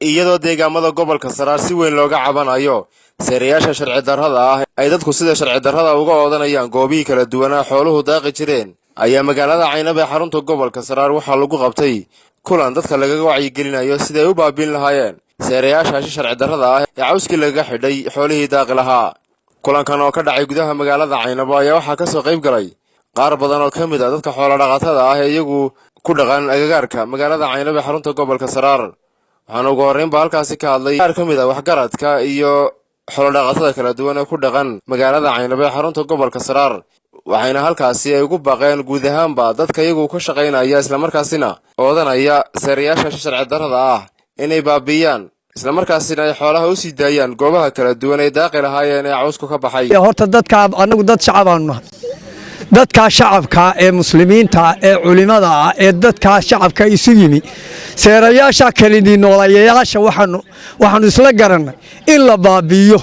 iyadoo deegaamada gobolka Saraar si weyn looga cabanayo seerayaasha sharci darrada ah ay dadku sida sharci darrada uga oodanayaan goobihi kala duwan xooluhu daaqi jireen ayaa magaalada Caynaba ee xarunta gobolka Saraar waxaa lagu qabtay kulan dadka laga wacyigelinayo sida ay u baabin lahaayeen seerayaasha sharci darrada ah ee cawski laga xidhay xoolihii daaqi lahaa. kulankan oo ka dhacay gudaha magaalada Caynaba ayaa waxaa ka soo qayb galay qaar badan oo kamid ah dadka xoolo dhaqatada ah ee iyagu ku dhaqan agagaarka magaalada Caynaba ee xarunta gobolka Saraar. waxaan ugu horreyn baa halkaasi ka hadlay qaar kamid ah waxgaradka iyo xoolo dhaqatada kala duwan ee ku dhaqan magaalada Caynaba ee xarunta gobolka Saraar, waxayna halkaasi ay ugu baaqeen guud ahaanba dadka iyagu ka shaqaynaya isla markaasina oodanaya seerayaasha sharci darrada ah inay baabiyaan isla markaasina ay xoolaha u sii daayaan goobaha kala duwan ee daaqi lahaayeen ee cawsku ka baxay. horta dadka anagu dad shacabaan nahay, dadka shacabka ee muslimiinta ee culimada ah ee dadka shacabka isu yimi seerayaasha kalidii noolayaasha waxaanu isla garanay in la baabiyo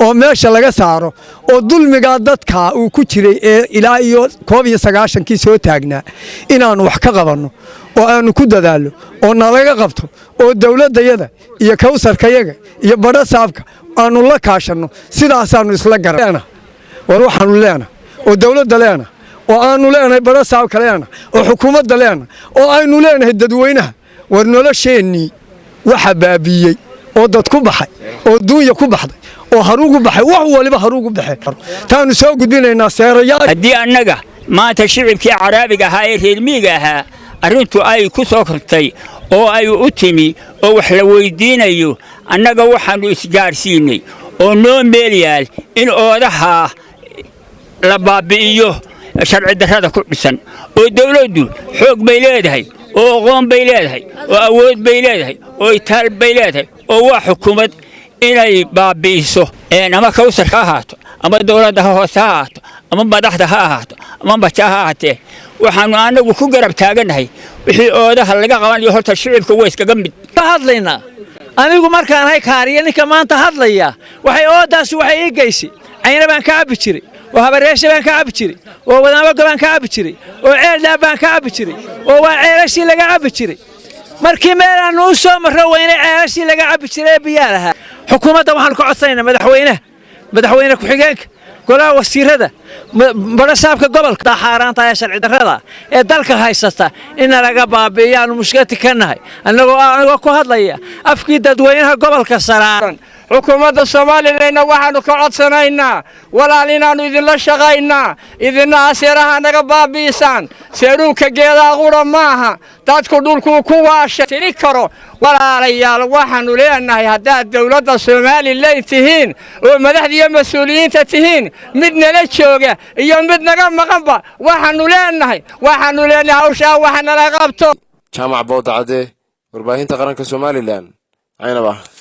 oo meesha laga saaro oo dulmiga dadka uu ku jiray ee ilaa iyo 19 soo taagnaa inaanu wax ka qabanno oo aanu ku dadaalo oo nalaga qabto oo dawladayada iyo kawsarkayaga iyo badha saabka aanu la kaashano sidaasaanu isla garanay. war waxaanu leenahay oo dawladda leenahay oo aanu leenahay badha saabka leenahay oo xukuumadda leenahay oo aynu leenahay dadweynaha war nolosheenii waxa baabiyay oo dad ku baxay oo duunya ku baxday oo haruugu baxay wax waliba haruugu baxay taanu soo gudbinaynaa seerayaal haddii annaga maanta shicibkii caraabiga ahaa ee reer miyiga ahaa arrintu ay ku soo kortay oo ay u timi oo wax la weydiinayo annaga waxaanu isgaarsiinay oo noo meelyaal in oodaha la baabi'iyo sharci darrada ku dhisan oo dawladdu xoog bay leedahay oo aqoon bay leedahay oo awood bay leedahay oo itaal bay leedahay oo waa xukuumad inay baabi'iso ama kawsarka ha ahaato ama dawladda hoose ha ahaato ama madaxda ha ahaato ama baja ha ahaatee waxaanu anagu ku garab taaganahay wixii oodaha laga qabanayo horta shicibka way iskaga mid ka hadlaynaa. anigu markaan hay kaariye ninka maanta hadlaya waxay ii geysay Caynaba baan ka cabi jiray oo habareesha baan ka cabi jiray oo wadaamo baan ka cabi jiray oo ceelda baan ka cabi jiray oo waa ceelashii laga cabi jiray markii meel aan u soo marro weyne ceelashii laga cabi jiray biyaalaha. xukuumadda waxaan ku codsanaynaa madaxweyne ku xigeenka golaha wasiirada badha saabka gobolka xaaraanta ee sharci darrada ee dalka haysata in laga baabi'iyo mushkilad ka nahay anagoo ku hadlaya afkii dadweynaha gobolka Saraar. xukuumadda Soomaaliland waxaanu ka codsanaynaa walaal inaanu idinla shaqaynaa idina aseeraha naga baabiisaan seeruunka geedaa qura maaha dadku dhulku ku waashay karo walaalayaal waxaanu leenahay haddaad dawladda Soomaaliland tihiin oo madaxdiiyo mas'uuliyiinta tihiin mid nala jooga iyo mid naga maqanba waxaanu leenahay hawsha waxa nala qabto. Jaamac Boodacade, warbaahinta qaranka Soomaaliland, Caynaba.